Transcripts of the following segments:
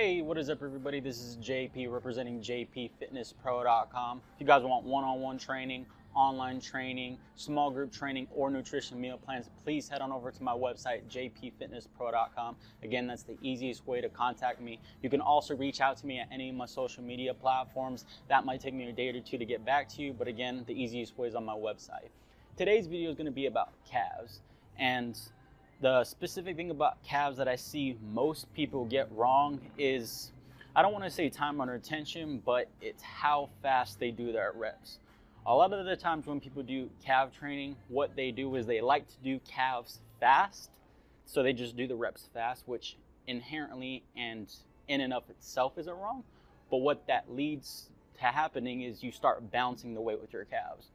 Hey, what is up everybody? This is JP representing jpfitnesspro.com. If you guys want one-on-one training, online training, small group training, or nutrition meal plans, please head on over to my website, jpfitnesspro.com. Again, that's the easiest way to contact me. You can also reach out to me at any of my social media platforms. That might take me a day or two to get back to you, but again, the easiest way is on my website. Today's video is going to be about calves, and the specific thing about calves that I see most people get wrong is, I don't want to say time under tension, but it's how fast they do their reps. A lot of the times when people do calf training, what they do is they like to do calves fast. So they just do the reps fast, which inherently and in and of itself isn't wrong. But what that leads to happening is you start bouncing the weight with your calves.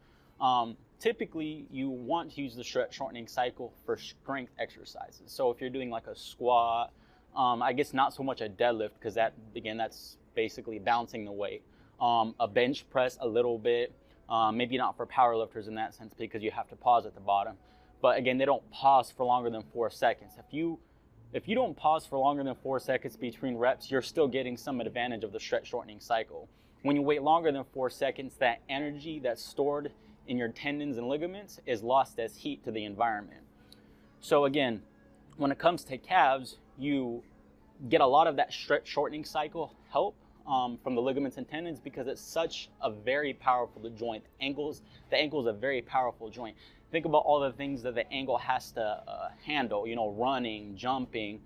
Typically, you want to use the stretch shortening cycle for strength exercises. So if you're doing like a squat, I guess not so much a deadlift, because that's basically bouncing the weight. A bench press a little bit, maybe not for power lifters in that sense, because you have to pause at the bottom. But again, they don't pause for longer than 4 seconds. If you don't pause for longer than 4 seconds between reps, you're still getting some advantage of the stretch shortening cycle. When you wait longer than 4 seconds, that energy that's stored in your tendons and ligaments is lost as heat to the environment. So again, when it comes to calves, you get a lot of that stretch shortening cycle help from the ligaments and tendons, because it's such a very powerful joint. The ankle is a very powerful joint. Think about all the things that the ankle has to handle, running, jumping,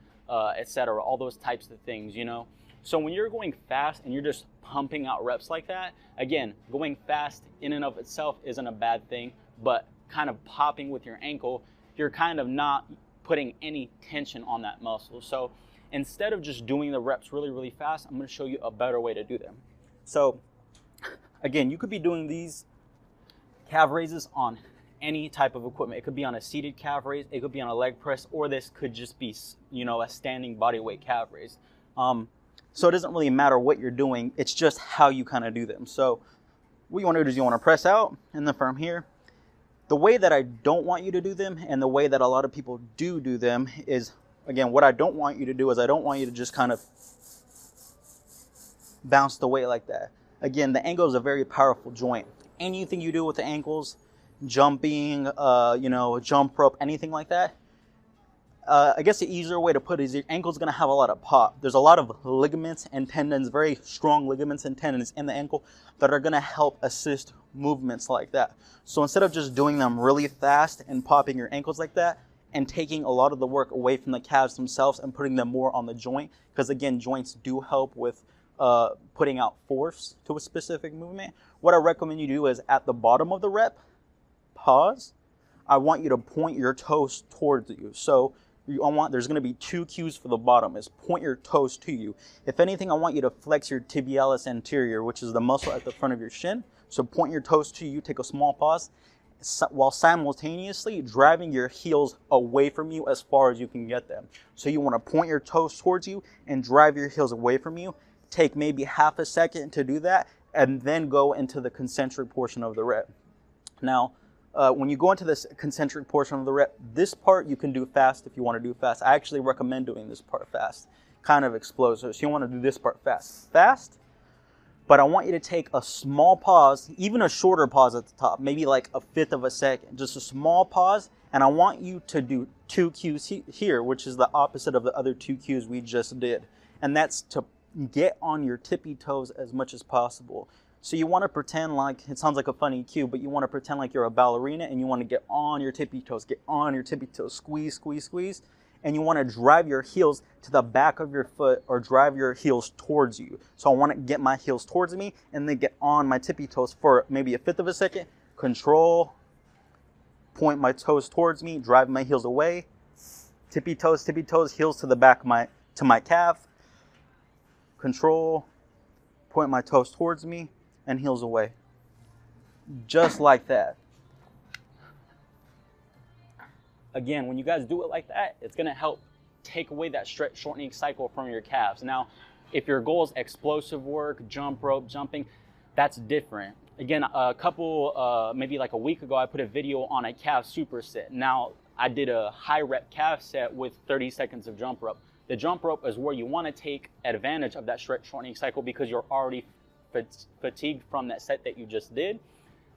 etc., all those types of things, So when you're going fast and you're just pumping out reps like that, again, going fast in and of itself isn't a bad thing, but kind of popping with your ankle, you're kind of not putting any tension on that muscle. So instead of just doing the reps really, really fast, I'm going to show you a better way to do them. So again, you could be doing these calf raises on any type of equipment. It could be on a seated calf raise, it could be on a leg press, or this could just be, a standing body weight calf raise. So it doesn't really matter what you're doing, it's just how you kind of do them. So what you want to do is you want to press out, and then from here, the way that I don't want you to do them and the way that a lot of people do them is, again, what I don't want you to do is I don't want you to just kind of bounce the weight like that. Again, the ankle is a very powerful joint. Anything you do with the ankles, jumping, jump rope, anything like that, I guess the easier way to put it is your ankle's going to have a lot of pop. There's a lot of ligaments and tendons, very strong ligaments and tendons in the ankle that are going to help assist movements like that. So instead of just doing them really fast and popping your ankles like that and taking a lot of the work away from the calves themselves and putting them more on the joint, because again, joints do help with putting out force to a specific movement, what I recommend you do is at the bottom of the rep, pause. I want you to point your toes towards you. So there's going to be 2 cues for the bottom, is point your toes to you. If anything, I want you to flex your tibialis anterior, which is the muscle at the front of your shin. So point your toes to you, take a small pause, while simultaneously driving your heels away from you as far as you can get them. So you want to point your toes towards you and drive your heels away from you. Take maybe half a second to do that, and then go into the concentric portion of the rep. Now, when you go into this concentric portion of the rep, this part you can do fast if you want to do fast. I actually recommend doing this part fast, kind of explosive. So you want to do this part fast, but I want you to take a small pause, even a shorter pause at the top, maybe like 1/5 of a second, just a small pause. And I want you to do 2 cues here, which is the opposite of the other 2 cues we just did. And that's to get on your tippy toes as much as possible. So you want to pretend like, it sounds like a funny cue, but you want to pretend like you're a ballerina and you want to get on your tippy toes, squeeze, squeeze, squeeze. And you want to drive your heels to the back of your foot or drive your heels towards you. So I want to get my heels towards me and then get on my tippy toes for maybe 1/5 of a second. Control, point my toes towards me, drive my heels away. Tippy toes, heels to the back to my calf. Control, point my toes towards me, and heels away. Just like that. Again, when you guys do it like that, it's going to help take away that stretch shortening cycle from your calves. Now, if your goal is explosive work, jump rope, jumping, that's different. Again, maybe like a week ago, I put a video on a calf superset. Now, I did a high rep calf set with 30 seconds of jump rope. The jump rope is where you want to take advantage of that shortening cycle because you're already fatigued from that set that you just did.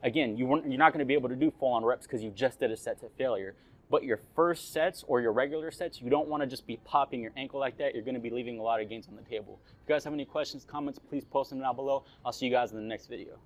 Again, you're not going to be able to do full-on reps because you just did a set to failure. But your first sets or your regular sets, you don't want to just be popping your ankle like that. You're going to be leaving a lot of gains on the table. If you guys have any questions, comments, please post them down below. I'll see you guys in the next video.